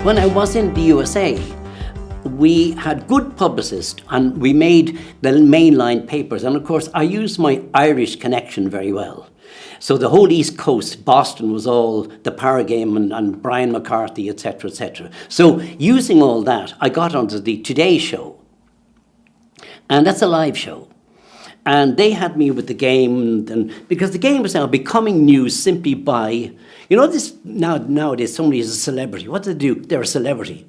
When I was in the USA, we had good publicists and we made the mainline papers. And of course, I used my Irish connection very well. So the whole East Coast, Boston was all the Paragame and Brian McCarthy, etc., etc. So using all that, I got onto the Today Show. And that's a live show. And they had me with the game, and because the game was now becoming news simply by, this nowadays somebody is a celebrity. What do they do? They're a celebrity.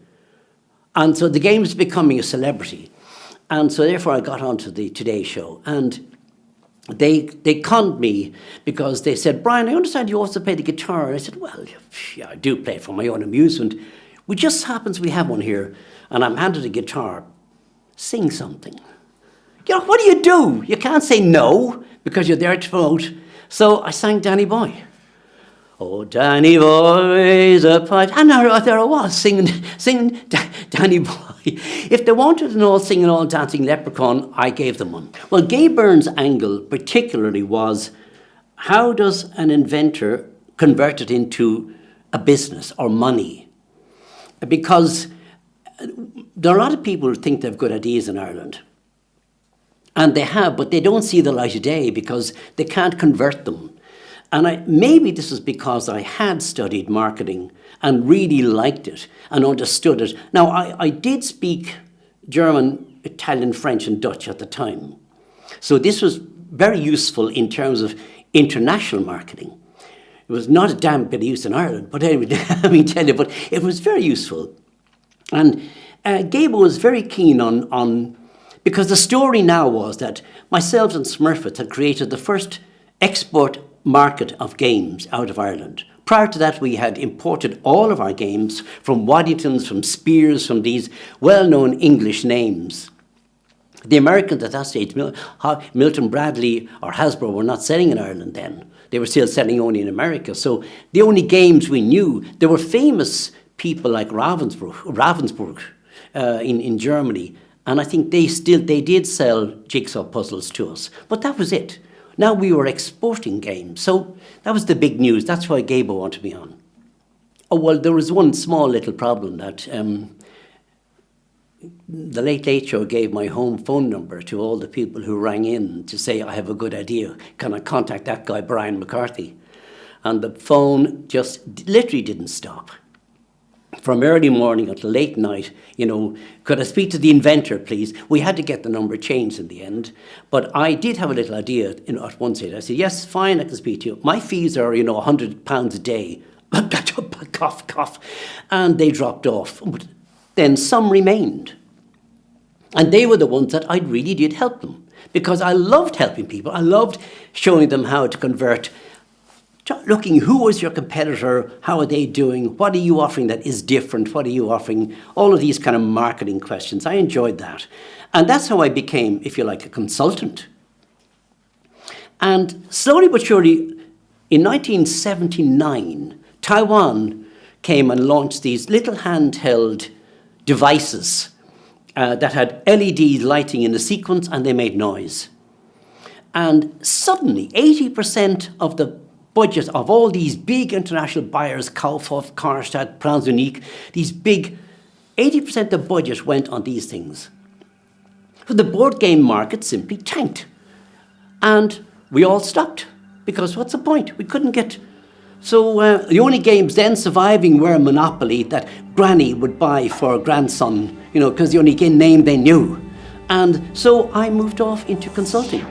And so the game is becoming a celebrity. And so therefore I got onto the Today Show. And they conned me because they said, Brian, I understand you also play the guitar. And I said, well, yeah, I do play it for my own amusement. It just happens we have one here, and I'm handed a guitar. Sing something. What do? You can't say no because you're there to promote. So I sang Danny Boy. Oh, Danny Boy's a pipe. And there I was singing Danny Boy. If they wanted an all singing, all dancing leprechaun, I gave them one. Well, Gay Byrne's angle particularly was, how does an inventor convert it into a business or money? Because there are a lot of people who think they have good ideas in Ireland. And they have, but they don't see the light of day because they can't convert them. And maybe this is because I had studied marketing and really liked it and understood it. Now, I did speak German, Italian, French, and Dutch at the time. So this was very useful in terms of international marketing. It was not a damn bit of use in Ireland, but anyway, let me tell you, but it was very useful. And Gable was very keen on because the story now was that myself and Smurfit had created the first export market of games out of Ireland. Prior to that, we had imported all of our games from Waddingtons, from Spears, from these well-known English names. The Americans at that stage, Milton Bradley or Hasbro, were not selling in Ireland then. They were still selling only in America. So the only games we knew, there were famous people like Ravensburg in Germany. And I think they did sell jigsaw puzzles to us. But that was it. Now we were exporting games. So that was the big news. That's why Gabo wanted me on. Oh, well, there was one small little problem that the Late Late Show gave my home phone number to all the people who rang in to say, I have a good idea. Can I contact that guy, Brian McCarthy? And the phone just literally didn't stop. From early morning until late night, could I speak to the inventor, please? We had to get the number changed in the end. But I did have a little idea at one stage. I said, yes, fine, I can speak to you. My fees are, £100 a day. Cough, cough. And they dropped off. But then some remained. And they were the ones that I really did help them. Because I loved helping people. I loved showing them how to convert. Looking, who was your competitor? How are they doing? What are you offering that is different? What are you offering? All of these kind of marketing questions. I enjoyed that. And that's how I became, if you like, a consultant. And slowly but surely, in 1979, Taiwan came and launched these little handheld devices that had LED lighting in the sequence, and they made noise. And suddenly, 80% of the budget of all these big international buyers, Kaufhof, Karstadt, Plansunique, these big, 80% of the budget went on these things. So the board game market simply tanked. And we all stopped, because what's the point? We couldn't get. So the only games then surviving were Monopoly that Granny would buy for her grandson, because the only game name they knew. And so I moved off into consulting.